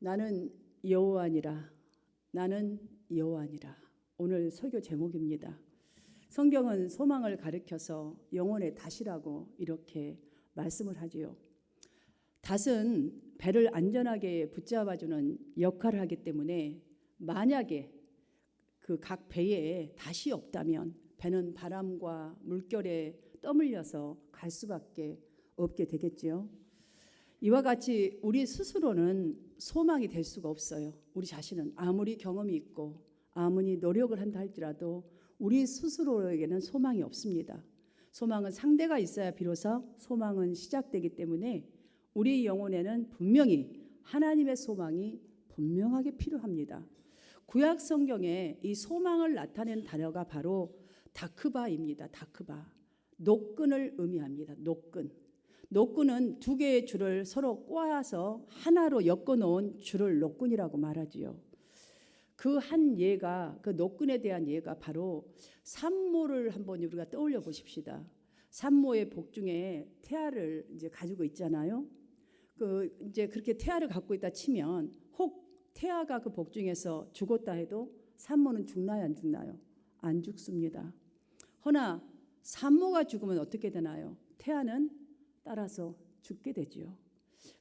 나는 여호와니라. 나는 여호와니라. 오늘 설교 제목입니다. 성경은 소망을 가리켜서 영혼의 닷이라고 이렇게 말씀을 하지요. 닷은 배를 안전하게 붙잡아주는 역할을 하기 때문에 만약에 그 각 배에 닷이 없다면 배는 바람과 물결에 떠밀려서 갈 수밖에 없게 되겠지요. 이와 같이 우리 스스로는 소망이 될 수가 없어요. 우리 자신은 아무리 경험이 있고 아무리 노력을 한다 할지라도 우리 스스로에게는 소망이 없습니다. 소망은 상대가 있어야 비로소 소망은 시작되기 때문에 우리 영혼에는 분명히 하나님의 소망이 분명하게 필요합니다. 구약 성경에 이 소망을 나타낸 단어가 바로 다크바입니다. 다크바. 노끈을 의미합니다. 노끈. 노끈은 두 개의 줄을 서로 꼬아서 하나로 엮어놓은 줄을 노끈이라고 말하지요. 그 한 예가, 그 노끈에 대한 예가 바로 산모를 한번 우리가 떠올려 보십시다. 산모의 복 중에 태아를 이제 가지고 있잖아요. 이제 그렇게 태아를 갖고 있다 치면 혹 태아가 그 복 중에서 죽었다 해도 산모는 죽나요, 안 죽나요? 안 죽습니다. 허나 산모가 죽으면 어떻게 되나요? 태아는 따라서 죽게 되지요.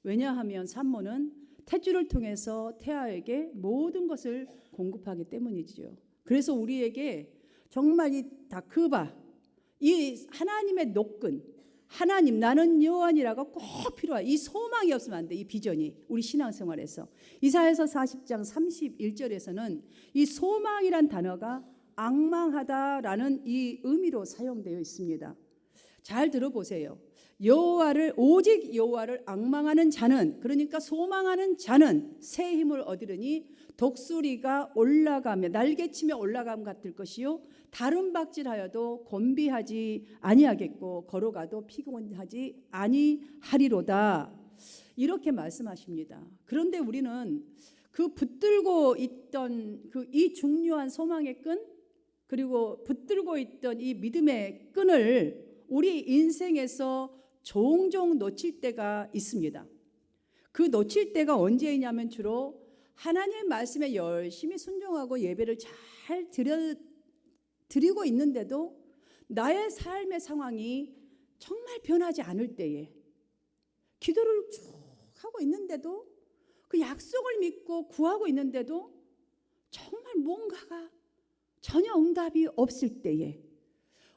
왜냐하면 산모는 탯줄을 통해서 태아에게 모든 것을 공급하기 때문이지요. 그래서 우리에게 정말 이 다크바, 이 하나님의 노끈, 하나님 나는 여호와니라가 꼭 필요해. 이 소망이 없으면 안 돼. 이 비전이 우리 신앙생활에서 이사야서 40장 31절에서는 이 소망이란 단어가 앙망하다라는 이 의미로 사용되어 있습니다. 잘 들어보세요. 여호와를 오직 여호와를 앙망하는 자는, 그러니까 소망하는 자는 새 힘을 얻으리니 독수리가 올라가며 날개치며 올라감 같을 것이요 다른 박질하여도 곤비하지 아니하겠고 걸어가도 피곤하지 아니하리로다. 이렇게 말씀하십니다. 그런데 우리는 그 붙들고 있던 이 중요한 소망의 끈, 그리고 붙들고 있던 이 믿음의 끈을 우리 인생에서 종종 놓칠 때가 있습니다. 그 놓칠 때가 언제이냐면 주로 하나님의 말씀에 열심히 순종하고 예배를 잘 드리고 있는데도 나의 삶의 상황이 정말 변하지 않을 때에, 기도를 쭉 하고 있는데도 그 약속을 믿고 구하고 있는데도 정말 뭔가가 전혀 응답이 없을 때에,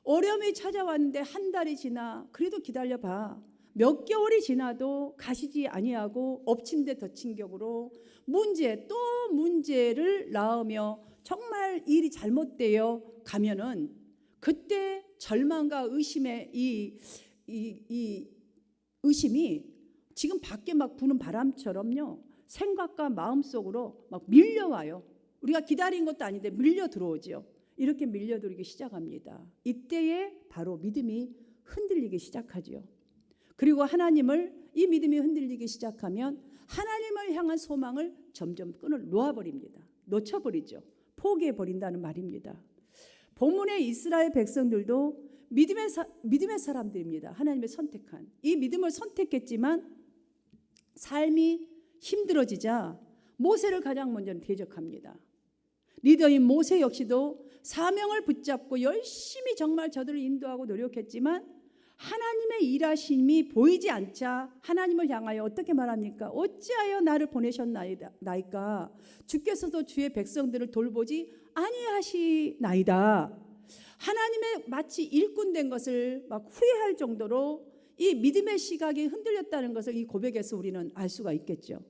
어려움이 찾아왔는데 한 달이 지나 그래도 기다려봐, 몇 개월이 지나도 가시지 아니하고 엎친 데 덮친 격으로 문제 또 문제를 낳으며 정말 일이 잘못되어 가면은 그때 절망과 의심의 이 의심이 지금 밖에 막 부는 바람처럼요 생각과 마음속으로 막 밀려와요. 우리가 기다린 것도 아닌데 밀려 들어오죠. 이렇게 밀려들기 시작합니다. 이때에 바로 믿음이 흔들리기 시작하죠. 그리고 이 믿음이 흔들리기 시작하면 하나님을 향한 소망을 점점 끈을 놓아버립니다. 놓쳐버리죠. 포기해버린다는 말입니다. 본문의 이스라엘 백성들도 믿음의 사람들입니다. 하나님의 선택한 이 믿음을 선택했지만 삶이 힘들어지자 모세를 가장 먼저 대적합니다. 리더인 모세 역시도 사명을 붙잡고 열심히 정말 저들을 인도하고 노력했지만 하나님의 일하심이 보이지 않자 하나님을 향하여 어떻게 말합니까? 어찌하여 나를 보내셨나이까? 주께서도 주의 백성들을 돌보지 아니하시나이다. 하나님의 마치 일꾼된 것을 막 후회할 정도로 이 믿음의 시각이 흔들렸다는 것을 이 고백에서 우리는 알 수가 있겠죠.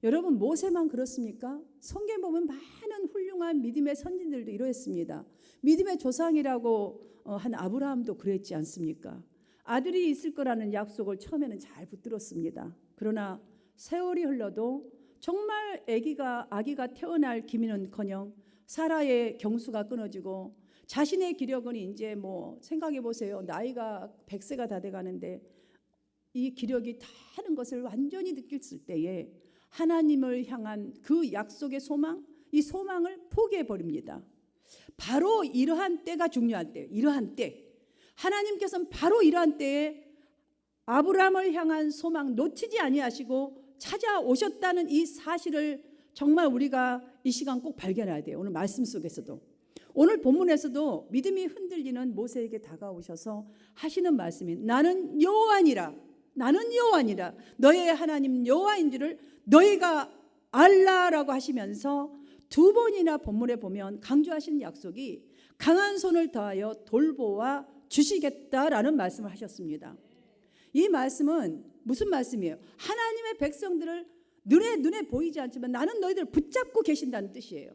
여러분, 모세만 그렇습니까? 성경에 보면 많은 훌륭한 믿음의 선진들도 이러했습니다. 믿음의 조상이라고 한 아브라함도 그랬지 않습니까? 아들이 있을 거라는 약속을 처음에는 잘 붙들었습니다. 그러나 세월이 흘러도 정말 아기가 태어날 기미는커녕 사라의 경수가 끊어지고 자신의 기력은 이제 생각해 보세요. 나이가 100세가 다 돼가는데 이 기력이 다는 것을 완전히 느꼈을 때에 하나님을 향한 그 약속의 소망, 이 소망을 포기해버립니다. 바로 이러한 때가 중요한 때예요. 이러한 때. 하나님께서는 바로 이러한 때에 아브라함을 향한 소망 놓치지 아니하시고 찾아오셨다는 이 사실을 정말 우리가 이 시간 꼭 발견해야 돼요. 오늘 말씀 속에서도, 오늘 본문에서도 믿음이 흔들리는 모세에게 다가오셔서 하시는 말씀이 나는 여호와니라, 나는 여호와니라, 너의 하나님 여호와인 줄을 너희가 알라라고 하시면서 두 번이나 본문에 보면 강조하시는 약속이 강한 손을 더하여 돌보아 주시겠다라는 말씀을 하셨습니다. 이 말씀은 무슨 말씀이에요? 하나님의 백성들을 눈에 보이지 않지만 나는 너희들을 붙잡고 계신다는 뜻이에요.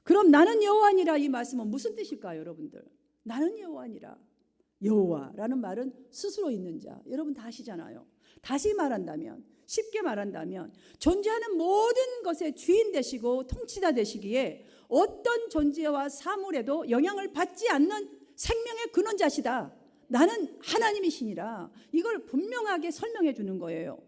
그럼 나는 여호와니라, 이 말씀은 무슨 뜻일까요, 여러분들? 나는 여호와니라. 여호와라는 말은 스스로 있는 자, 여러분 다 아시잖아요. 다시 말한다면, 쉽게 말한다면 존재하는 모든 것의 주인 되시고 통치자 되시기에 어떤 존재와 사물에도 영향을 받지 않는 생명의 근원자시다. 나는 하나님이시니라. 이걸 분명하게 설명해 주는 거예요.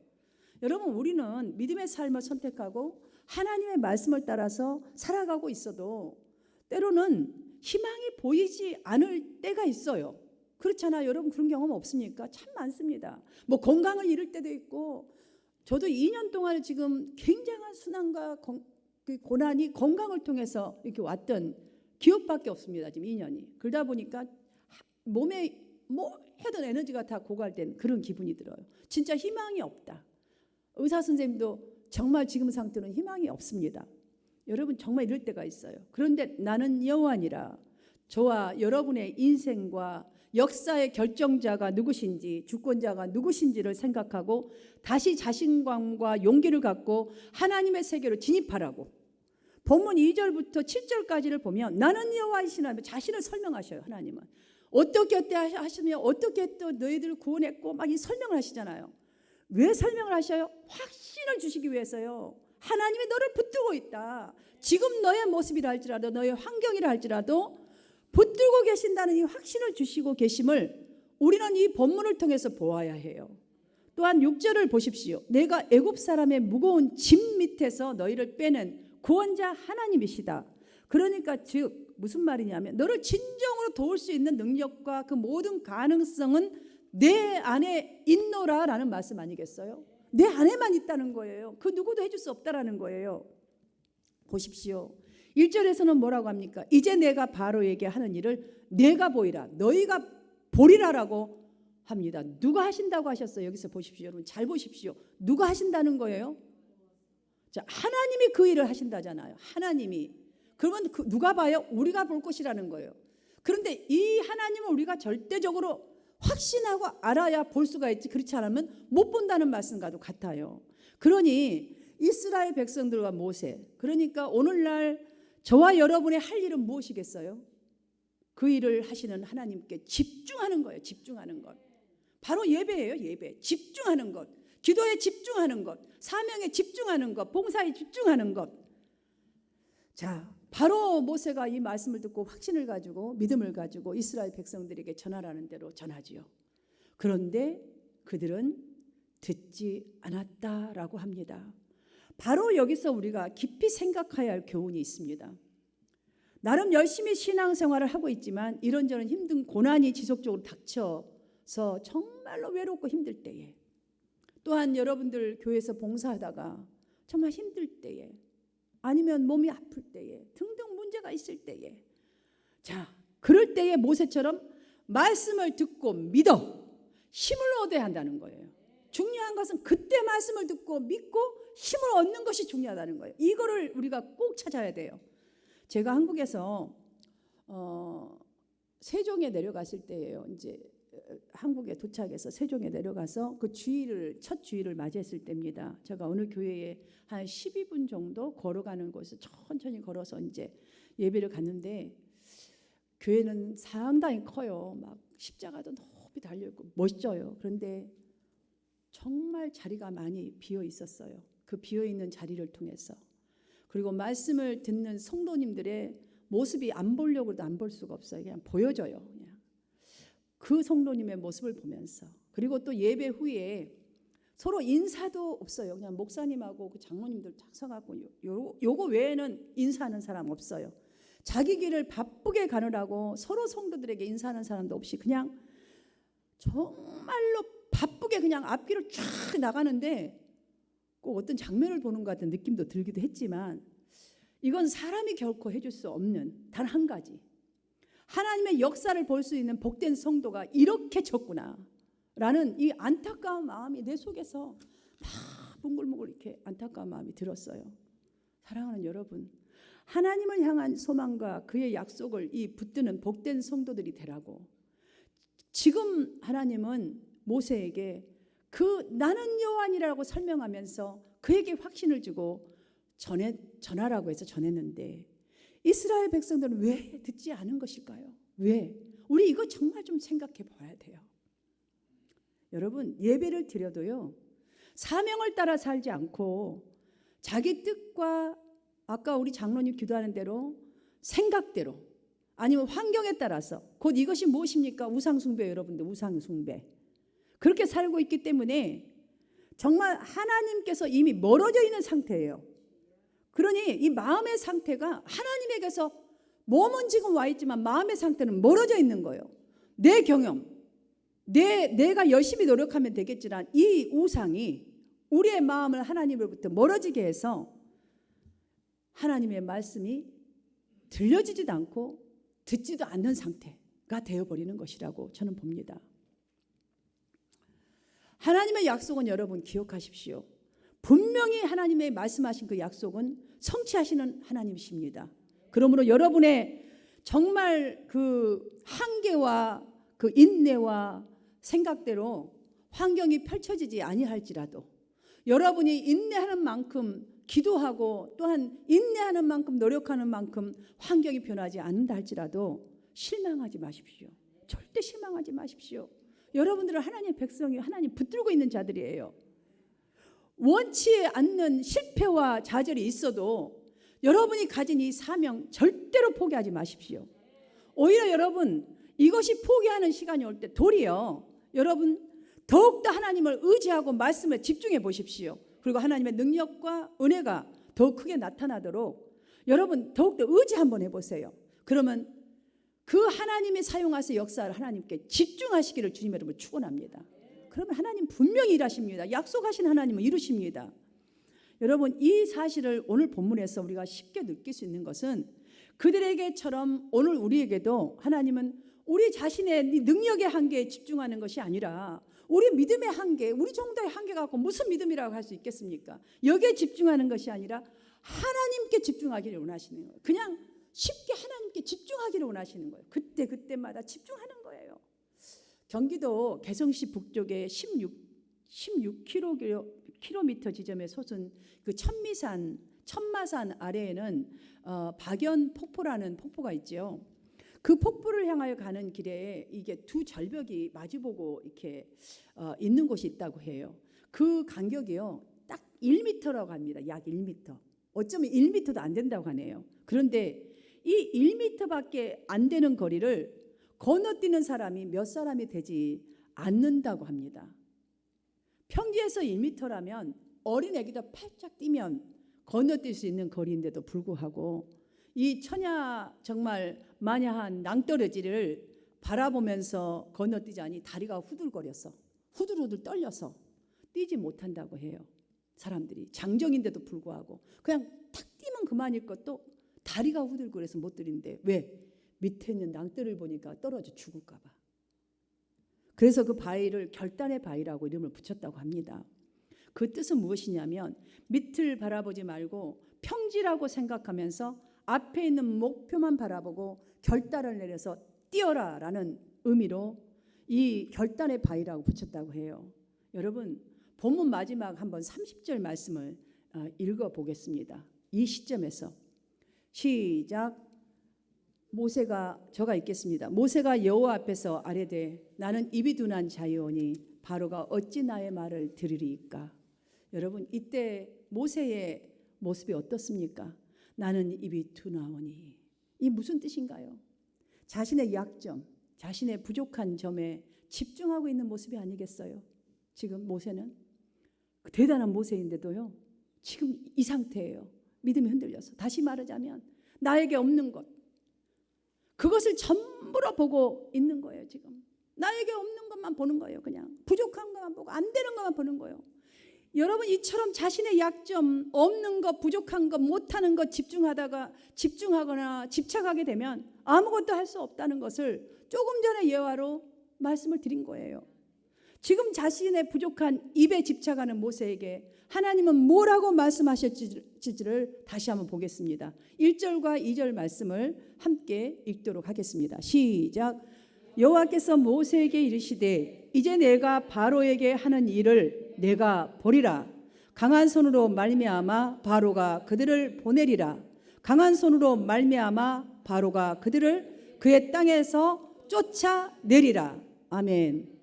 여러분, 우리는 믿음의 삶을 선택하고 하나님의 말씀을 따라서 살아가고 있어도 때로는 희망이 보이지 않을 때가 있어요. 그렇잖아요. 여러분, 그런 경험 없습니까? 참 많습니다. 뭐 건강을 잃을 때도 있고, 저도 2년 동안 지금 굉장한 순환과 고난이 건강을 통해서 이렇게 왔던 기억밖에 없습니다. 지금 2년이. 그러다 보니까 몸에 뭐 해도 에너지가 다 고갈된 그런 기분이 들어요. 진짜 희망이 없다. 의사 선생님도 정말 지금 상태는 희망이 없습니다. 여러분, 정말 이럴 때가 있어요. 그런데 나는 여호와니라. 저와 여러분의 인생과 역사의 결정자가 누구신지, 주권자가 누구신지를 생각하고 다시 자신감과 용기를 갖고 하나님의 세계로 진입하라고. 본문 2절부터 7절까지를 보면 나는 여호와이시나 자신을 설명하셔요. 하나님은 어떻게 하시며 어떻게 또 너희들을 구원했고 막 이 설명을 하시잖아요. 왜 설명을 하셔요? 확신을 주시기 위해서요. 하나님이 너를 붙들고 있다. 지금 너의 모습이라 할지라도, 너의 환경이라 할지라도 붙들고 계신다는 이 확신을 주시고 계심을 우리는 이 본문을 통해서 보아야 해요. 또한 6절을 보십시오. 내가 애굽 사람의 무거운 짐 밑에서 너희를 빼낸 구원자 하나님이시다. 그러니까 즉 무슨 말이냐면 너를 진정으로 도울 수 있는 능력과 그 모든 가능성은 내 안에 있노라라는 말씀 아니겠어요? 내 안에만 있다는 거예요. 그 누구도 해줄 수 없다라는 거예요. 보십시오. 1절에서는 뭐라고 합니까? 이제 내가 바로에게 하는 일을 내가 보이라, 너희가 보리라라고 합니다. 누가 하신다고 하셨어요? 여기서 보십시오. 여러분 잘 보십시오. 누가 하신다는 거예요? 자, 하나님이 그 일을 하신다잖아요. 하나님이. 그러면 누가 봐요? 우리가 볼 것이라는 거예요. 그런데 이 하나님을 우리가 절대적으로 확신하고 알아야 볼 수가 있지, 그렇지 않으면 못 본다는 말씀과도 같아요. 그러니 이스라엘 백성들과 모세, 그러니까 오늘날 저와 여러분의 할 일은 무엇이겠어요? 그 일을 하시는 하나님께 집중하는 거예요. 집중하는 것. 바로 예배예요. 예배. 집중하는 것. 기도에 집중하는 것. 사명에 집중하는 것. 봉사에 집중하는 것. 자, 바로 모세가 이 말씀을 듣고 확신을 가지고 믿음을 가지고 이스라엘 백성들에게 전하라는 대로 전하지요. 그런데 그들은 듣지 않았다라고 합니다. 바로 여기서 우리가 깊이 생각해야 할 교훈이 있습니다. 나름 열심히 신앙생활을 하고 있지만 이런저런 힘든 고난이 지속적으로 닥쳐서 정말로 외롭고 힘들 때에, 또한 여러분들 교회에서 봉사하다가 정말 힘들 때에, 아니면 몸이 아플 때에, 등등 문제가 있을 때에, 자, 그럴 때에 모세처럼 말씀을 듣고 믿어 힘을 얻어야 한다는 거예요. 중요한 것은 그때 말씀을 듣고 믿고 힘을 얻는 것이 중요하다는 거예요. 이거를 우리가 꼭 찾아야 돼요. 제가 한국에서 세종에 내려갔을 때예요. 이제 한국에 도착해서 세종에 내려가서 그 첫 주일을 맞이했을 때입니다. 제가 어느 교회에 한 12분 정도 걸어가는 곳에서 천천히 걸어서 이제 예배를 갔는데, 교회는 상당히 커요. 막 십자가도 높이 달려 있고 멋져요. 그런데 정말 자리가 많이 비어 있었어요. 그 비어 있는 자리를 통해서, 그리고 말씀을 듣는 성도님들의 모습이 안 보려고 해도 안 볼 수가 없어요. 그냥 보여져요. 그냥 그 성도님의 모습을 보면서, 그리고 또 예배 후에 서로 인사도 없어요. 그냥 목사님하고 그 장로님들 딱 서갖고 요거 외에는 인사하는 사람 없어요. 자기 길을 바쁘게 가느라고 서로 성도들에게 인사하는 사람도 없이 그냥 정말로 바쁘게 그냥 앞길을 쫙 나가는데 꼭 어떤 장면을 보는 것 같은 느낌도 들기도 했지만 이건 사람이 결코 해줄 수 없는 단 한 가지, 하나님의 역사를 볼 수 있는 복된 성도가 이렇게 적구나 라는 이 안타까운 마음이 내 속에서 막 뭉글뭉글 이렇게 안타까운 마음이 들었어요. 사랑하는 여러분, 하나님을 향한 소망과 그의 약속을 이 붙드는 복된 성도들이 되라고 지금 하나님은 모세에게 그 나는 여호와니라고 설명하면서 그에게 확신을 주고 전하라고 해서 전했는데 이스라엘 백성들은 왜 듣지 않은 것일까요? 왜? 우리 이거 정말 좀 생각해 봐야 돼요. 여러분, 예배를 드려도요, 사명을 따라 살지 않고 자기 뜻과 아까 우리 장로님 기도하는 대로 생각대로 아니면 환경에 따라서 곧 이것이 무엇입니까? 우상숭배. 여러분들 우상숭배 그렇게 살고 있기 때문에 정말 하나님께서 이미 멀어져 있는 상태예요. 그러니 이 마음의 상태가 하나님에게서 몸은 지금 와 있지만 마음의 상태는 멀어져 있는 거예요. 내 경험, 내가 열심히 노력하면 되겠지만 이 우상이 우리의 마음을 하나님으로부터 멀어지게 해서 하나님의 말씀이 들려지지도 않고 듣지도 않는 상태가 되어버리는 것이라고 저는 봅니다. 하나님의 약속은 여러분 기억하십시오. 분명히 하나님의 말씀하신 그 약속은 성취하시는 하나님이십니다. 그러므로 여러분의 정말 그 한계와 그 인내와 생각대로 환경이 펼쳐지지 아니할지라도 여러분이 인내하는 만큼 기도하고 또한 인내하는 만큼 노력하는 만큼 환경이 변하지 않는다 할지라도 실망하지 마십시오. 절대 실망하지 마십시오. 여러분들은 하나님의 백성이 하나님 붙들고 있는 자들이에요. 원치 않는 실패와 좌절이 있어도 여러분이 가진 이 사명 절대로 포기하지 마십시오. 오히려 여러분 이것이 포기하는 시간이 올 때 도리어 여러분 더욱더 하나님을 의지하고 말씀에 집중해 보십시오. 그리고 하나님의 능력과 은혜가 더 크게 나타나도록 여러분 더욱더 의지 한번 해보세요. 그러면 그 하나님이 사용하셔서 역사를 하나님께 집중하시기를 주님 여러분 축원합니다. 그러면 하나님 분명히 일하십니다. 약속하신 하나님은 이루십니다. 여러분 이 사실을 오늘 본문에서 우리가 쉽게 느낄 수 있는 것은 그들에게처럼 오늘 우리에게도 하나님은 우리 자신의 능력의 한계에 집중하는 것이 아니라 우리 믿음의 한계, 우리 정도의 한계 갖고 무슨 믿음이라고 할 수 있겠습니까? 여기에 집중하는 것이 아니라 하나님께 집중하기를 원하시는 거예요. 그냥 쉽게 하나님께 집중하기를 원하시는 거예요. 그때마다 집중하는 거예요. 경기도 개성시 북쪽에 16km 지점에 솟은 그 천마산 아래에는 박연 폭포라는 폭포가 있죠. 그 폭포를 향하여 가는 길에 이게 두 절벽이 마주보고 이렇게 있는 곳이 있다고 해요. 그 간격이요 딱 1m라고 합니다. 약 1m. 어쩌면 1m도 안 된다고 하네요. 그런데 이 1m밖에 안 되는 거리를 건너뛰는 사람이 몇 사람이 되지 않는다고 합니다. 평지에서 1m라면 어린애기도 팔짝 뛰면 건너뛸 수 있는 거리인데도 불구하고 이 천야 정말 마냐한 낭떠러지를 바라보면서 건너뛰자니 다리가 후들거려서 후들후들 떨려서 뛰지 못한다고 해요. 사람들이 장정인데도 불구하고 그냥 탁 뛰면 그만일 것도 다리가 후들거려서 못 뛰는데 왜? 밑에 있는 낭떠를 보니까 떨어져 죽을까 봐. 그래서 그 바위를 결단의 바위라고 이름을 붙였다고 합니다. 그 뜻은 무엇이냐면 밑을 바라보지 말고 평지라고 생각하면서 앞에 있는 목표만 바라보고 결단을 내려서 뛰어라라는 의미로 이 결단의 바위라고 붙였다고 해요. 여러분 본문 마지막 한번 30절 말씀을 읽어보겠습니다. 이 시점에서 시작. 저가 읽겠습니다. 모세가 여호와 앞에서 아뢰되 나는 입이 둔한 자유오니 바로가 어찌 나의 말을 들으리이까. 여러분 이때 모세의 모습이 어떻습니까? 나는 입이 둔하오니. 이 무슨 뜻인가요? 자신의 약점, 자신의 부족한 점에 집중하고 있는 모습이 아니겠어요? 지금 모세는 대단한 모세인데도요 지금 이 상태예요. 믿음이 흔들려서. 다시 말하자면 나에게 없는 것, 그것을 전부로 보고 있는 거예요. 지금 나에게 없는 것만 보는 거예요. 그냥 부족한 것만 보고 안 되는 것만 보는 거예요. 여러분 이처럼 자신의 약점, 없는 것, 부족한 것, 못하는 것 집중하거나 집착하게 되면 아무것도 할 수 없다는 것을 조금 전에 예화로 말씀을 드린 거예요. 지금 자신의 부족한 입에 집착하는 모세에게 하나님은 뭐라고 말씀하셨지를 다시 한번 보겠습니다. 1절과 2절 말씀을 함께 읽도록 하겠습니다. 시작. 여호와께서 모세에게 이르시되 이제 내가 바로에게 하는 일을 내가 보리라. 강한 손으로 말미암아 바로가 그들을 보내리라. 강한 손으로 말미암아 바로가 그들을 그의 땅에서 쫓아내리라. 아멘.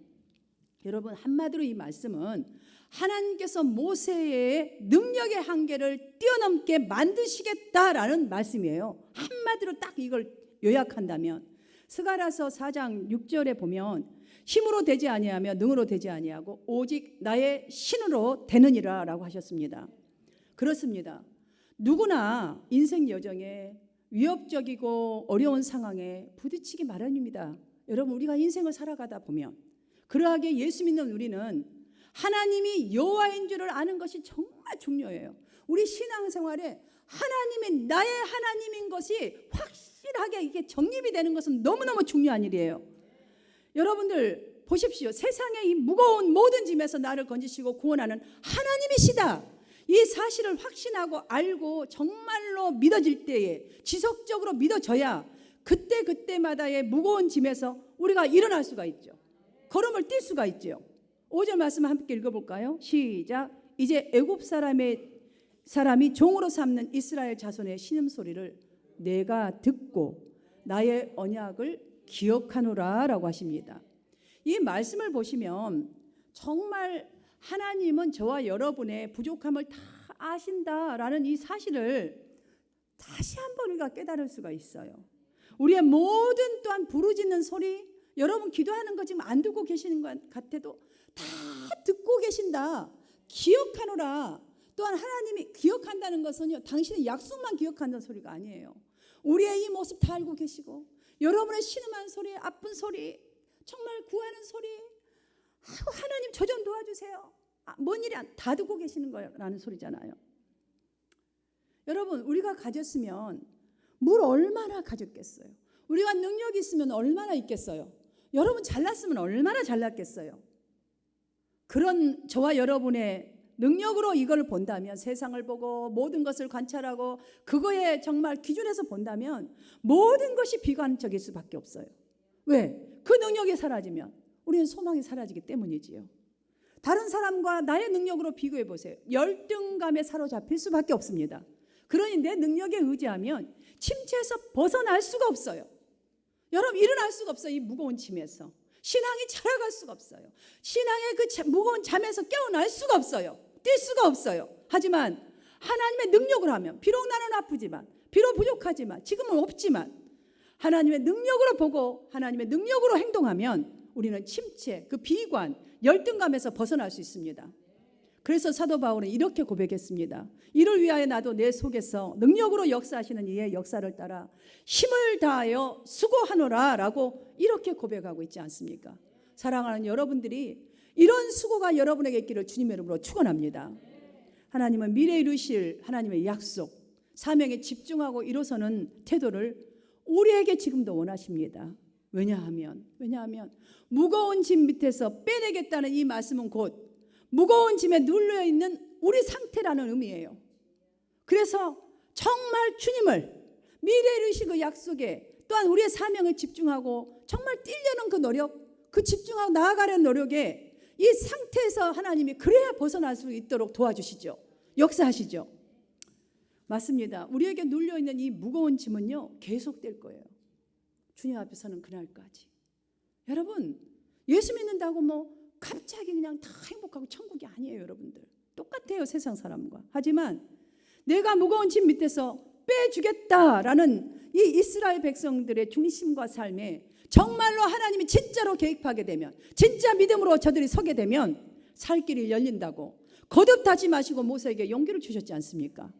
여러분 한마디로 이 말씀은 하나님께서 모세의 능력의 한계를 뛰어넘게 만드시겠다라는 말씀이에요. 한마디로 딱 이걸 요약한다면 스가랴서 4장 6절에 보면 힘으로 되지 아니하며 능으로 되지 아니하고 오직 나의 신으로 되느니라 라고 하셨습니다. 그렇습니다. 누구나 인생 여정에 위협적이고 어려운 상황에 부딪히기 마련입니다. 여러분 우리가 인생을 살아가다 보면 그러하게 예수 믿는 우리는 하나님이 여호와인 줄을 아는 것이 정말 중요해요. 우리 신앙생활에 하나님이 나의 하나님인 것이 확실하게 이게 정립이 되는 것은 너무너무 중요한 일이에요. 여러분들 보십시오. 세상의 이 무거운 모든 짐에서 나를 건지시고 구원하는 하나님이시다. 이 사실을 확신하고 알고 정말로 믿어질 때에 지속적으로 믿어져야 그때마다의 무거운 짐에서 우리가 일어날 수가 있죠. 걸음을 뛸 수가 있죠. 5절 말씀 함께 읽어볼까요? 시작. 이제 애굽 사람이 종으로 삼는 이스라엘 자손의 신음소리를 내가 듣고 나의 언약을 기억하노라 라고 하십니다. 이 말씀을 보시면 정말 하나님은 저와 여러분의 부족함을 다 아신다라는 이 사실을 다시 한번 우리가 깨달을 수가 있어요. 우리의 모든 또한 부르짖는 소리, 여러분 기도하는 거 지금 안 듣고 계시는 것 같아도 다 듣고 계신다. 기억하노라. 또한 하나님이 기억한다는 것은요, 당신의 약속만 기억한다는 소리가 아니에요. 우리의 이 모습 다 알고 계시고 여러분의 신음한 소리, 아픈 소리, 정말 구하는 소리, 하나님 저 좀 도와주세요. 뭔 일이 다 듣고 계시는 거라는 소리잖아요. 여러분 우리가 가졌으면 뭘 얼마나 가졌겠어요. 우리가 능력이 있으면 얼마나 있겠어요. 여러분 잘났으면 얼마나 잘났겠어요. 그런 저와 여러분의 능력으로 이걸 본다면, 세상을 보고 모든 것을 관찰하고 그거에 정말 기준에서 본다면 모든 것이 비관적일 수밖에 없어요. 왜? 그 능력이 사라지면 우리는 소망이 사라지기 때문이지요. 다른 사람과 나의 능력으로 비교해 보세요. 열등감에 사로잡힐 수밖에 없습니다. 그러니 내 능력에 의지하면 침체에서 벗어날 수가 없어요. 여러분 일어날 수가 없어요. 이 무거운 짐에서 신앙이 자라갈 수가 없어요. 신앙의 그 무거운 잠에서 깨어날 수가 없어요. 뛸 수가 없어요. 하지만 하나님의 능력으로 하면, 비록 나는 아프지만, 비록 부족하지만, 지금은 없지만 하나님의 능력으로 보고 하나님의 능력으로 행동하면 우리는 침체, 그 비관, 열등감에서 벗어날 수 있습니다. 그래서 사도 바울은 이렇게 고백했습니다. 이를 위하여 나도 내 속에서 능력으로 역사하시는 이의 역사를 따라 힘을 다하여 수고하노라 라고 이렇게 고백하고 있지 않습니까? 사랑하는 여러분들이 이런 수고가 여러분에게 있기를 주님의 이름으로 축원합니다. 하나님은 미래에 이루실 하나님의 약속, 사명에 집중하고 일어서는 태도를 우리에게 지금도 원하십니다. 왜냐하면 무거운 짐 밑에서 빼내겠다는 이 말씀은 곧 무거운 짐에 눌려있는 우리 상태라는 의미예요. 그래서 정말 주님을 미래에 이르신 그 약속에 또한 우리의 사명을 집중하고 정말 뛰려는 그 노력, 그 집중하고 나아가려는 노력에 이 상태에서 하나님이 그래야 벗어날 수 있도록 도와주시죠. 역사하시죠. 맞습니다. 우리에게 눌려있는 이 무거운 짐은요 계속될 거예요. 주님 앞에서는 그날까지. 여러분 예수 믿는다고 뭐 갑자기 그냥 다 행복하고 천국이 아니에요. 여러분들 똑같아요 세상 사람과. 하지만 내가 무거운 짐 밑에서 빼주겠다라는 이 이스라엘 백성들의 중심과 삶에 정말로 하나님이 진짜로 개입하게 되면, 진짜 믿음으로 저들이 서게 되면 살 길이 열린다고 거듭하지 마시고 모세에게 용기를 주셨지 않습니까?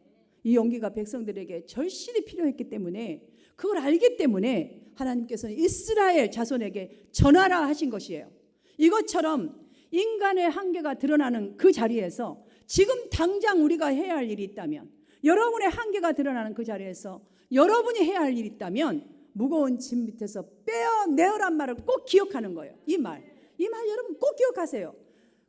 이 용기가 백성들에게 절실히 필요했기 때문에, 그걸 알기 때문에 하나님께서는 이스라엘 자손에게 전하라 하신 것이에요. 이것처럼 인간의 한계가 드러나는 그 자리에서 지금 당장 우리가 해야 할 일이 있다면, 여러분의 한계가 드러나는 그 자리에서 여러분이 해야 할 일이 있다면 무거운 짐 밑에서 빼어내어란 말을 꼭 기억하는 거예요. 이 말 여러분 꼭 기억하세요.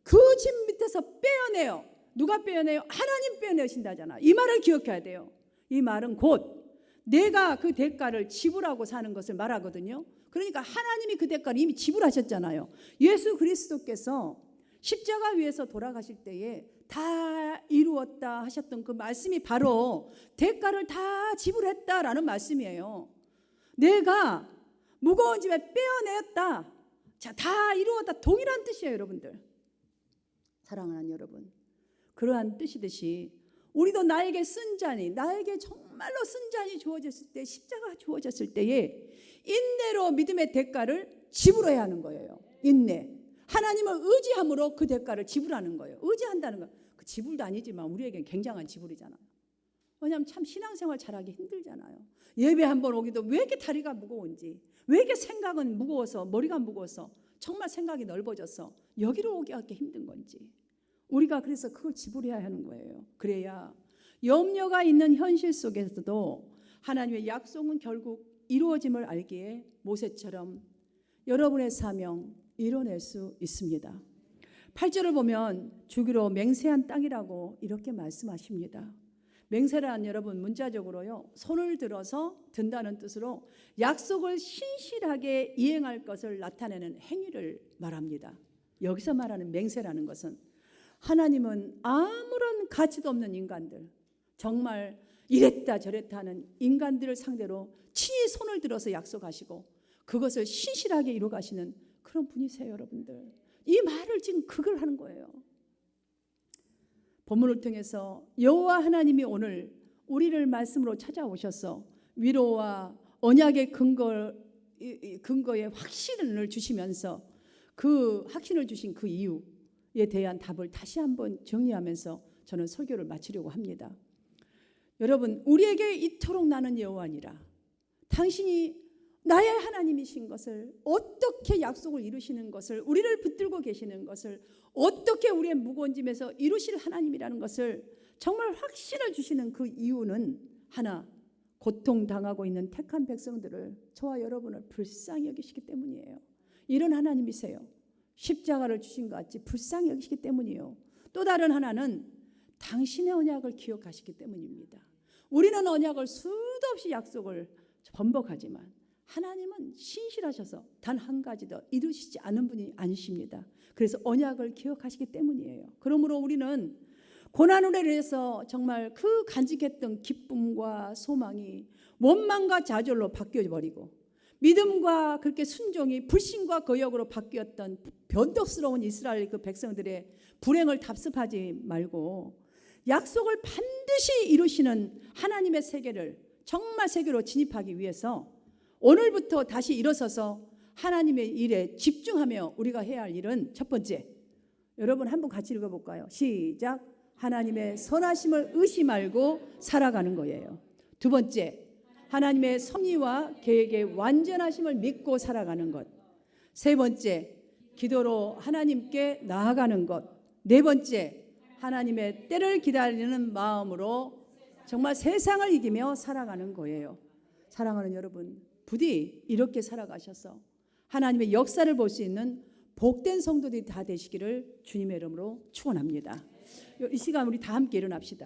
그 짐 밑에서 빼어내요. 누가 빼어내요? 하나님 빼어내신다잖아. 이 말을 기억해야 돼요. 이 말은 곧 내가 그 대가를 지불하고 사는 것을 말하거든요. 그러니까 하나님이 그 대가를 이미 지불하셨잖아요. 예수 그리스도께서 십자가 위에서 돌아가실 때에 다 이루었다 하셨던 그 말씀이 바로 대가를 다 지불했다라는 말씀이에요. 내가 무거운 짐에 빼어내었다. 자, 다 이루었다. 동일한 뜻이에요, 여러분들. 사랑하는 여러분, 그러한 뜻이듯이 우리도 나에게 쓴 잔이, 나에게 정말로 쓴 잔이 주어졌을 때, 십자가가 주어졌을 때에 인내로 믿음의 대가를 지불해야 하는 거예요. 인내. 하나님을 의지함으로 그 대가를 지불하는 거예요. 의지한다는 거. 그 지불도 아니지만 우리에겐 굉장한 지불이잖아요. 왜냐하면 참 신앙생활 잘하기 힘들잖아요. 예배 한번 오기도 왜 이렇게 다리가 무거운지, 왜 이렇게 생각은 무거워서, 머리가 무거워서, 정말 생각이 넓어져서 여기로 오기 하기 힘든 건지, 우리가 그래서 그걸 지불해야 하는 거예요. 그래야 염려가 있는 현실 속에서도 하나님의 약속은 결국 이루어짐을 알기에 모세처럼 여러분의 사명 이뤄낼 수 있습니다. 8절을 보면 주기로 맹세한 땅이라고 이렇게 말씀하십니다. 맹세란 여러분 문자적으로요, 손을 들어서 든다는 뜻으로 약속을 신실하게 이행할 것을 나타내는 행위를 말합니다. 여기서 말하는 맹세라는 것은 하나님은 아무런 가치도 없는 인간들, 정말 이랬다 저랬다 하는 인간들을 상대로 친히 손을 들어서 약속하시고 그것을 신실하게 이루어가시는 그런 분이세요, 여러분들. 이 말을 지금 그걸 하는 거예요. 본문을 통해서 여호와 하나님이 오늘 우리를 말씀으로 찾아오셔서 위로와 언약의 근거에 확신을 주시면서 그 확신을 주신 그 이유에 대한 답을 다시 한번 정리하면서 저는 설교를 마치려고 합니다. 여러분, 우리에게 이토록 나는 여호와니라, 당신이 나의 하나님이신 것을, 어떻게 약속을 이루시는 것을, 우리를 붙들고 계시는 것을, 어떻게 우리의 무거운 짐에서 이루실 하나님이라는 것을 정말 확신을 주시는 그 이유는 하나, 고통당하고 있는 택한 백성들을, 저와 여러분을 불쌍히 여기시기 때문이에요. 이런 하나님이세요. 십자가를 주신 것 같이 불쌍히 여기시기 때문이에요. 또 다른 하나는 당신의 언약을 기억하시기 때문입니다. 우리는 언약을 수도 없이 약속을 번복하지만 하나님은 신실하셔서 단 한 가지도 이루시지 않은 분이 아니십니다. 그래서 언약을 기억하시기 때문이에요. 그러므로 우리는 고난으로 인해서 정말 그 간직했던 기쁨과 소망이 원망과 좌절로 바뀌어버리고, 믿음과 그렇게 순종이 불신과 거역으로 바뀌었던 변덕스러운 이스라엘 그 백성들의 불행을 답습하지 말고 약속을 반드시 이루시는 하나님의 세계를, 정말 세계로 진입하기 위해서 오늘부터 다시 일어서서 하나님의 일에 집중하며 우리가 해야 할 일은, 첫 번째, 여러분 한번 같이 읽어볼까요? 시작. 하나님의 선하심을 의심 말고 살아가는 거예요. 두 번째, 하나님의 섭리와 계획의 완전하심을 믿고 살아가는 것. 세 번째, 기도로 하나님께 나아가는 것. 네 번째, 하나님의 때를 기다리는 마음으로 정말 세상을 이기며 살아가는 거예요. 사랑하는 여러분, 부디 이렇게 살아가셔서 하나님의 역사를 볼 수 있는 복된 성도들이 다 되시기를 주님의 이름으로 축원합니다. 이 시간 우리 다 함께 일어납시다.